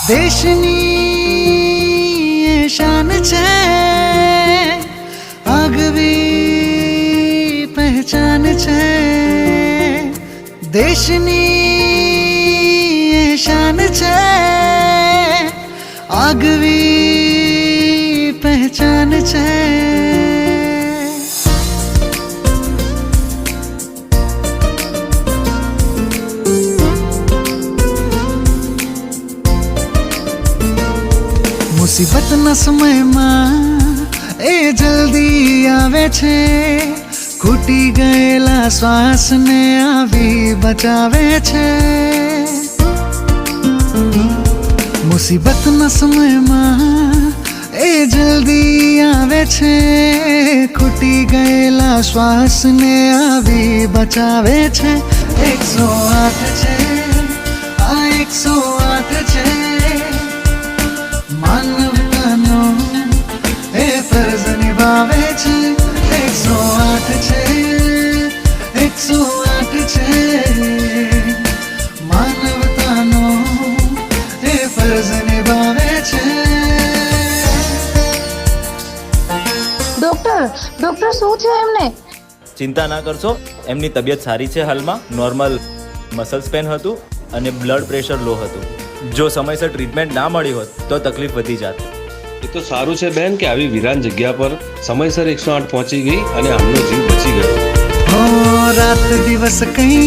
દેશની શાન છે, આગવી પહેચાન છે. દેશની શાન છે, આગવી પહેચાન છે. મુસીબતના સમયમાં એ જલ્દી આવે છે, ખૂટી ગયેલા શ્વાસને આવી બચાવે છે. મુસીબતના સમયમાં એ જલ્દી આવે છે, ખૂટી ગયેલા શ્વાસને આવી બચાવે છે. 108 છે, આ 108 છે. માનવતાનો એ ફરજ નિભાવે છે. 108 છે, 108 છે. માનવતાનો એ ફરજ નિભાવે છે. ડોક્ટર શું છે એમને? ચિંતા ના કરશો, એમની તબિયત સારી છે. હાલમાં નોર્મલ મસલ્સ પેન હતું અને બ્લડ પ્રેશર લો હતું. જો સમયસર ટ્રીટમેન્ટ ના મળી હોત તો તકલીફ વધી જાત. એ તો સારું છે બેન કે આવી વિરાન જગ્યા પર સમયસર 108 પહોંચી ગઈ અને આમનો જીવ બચી ગયો. રાત દિવસ કઈ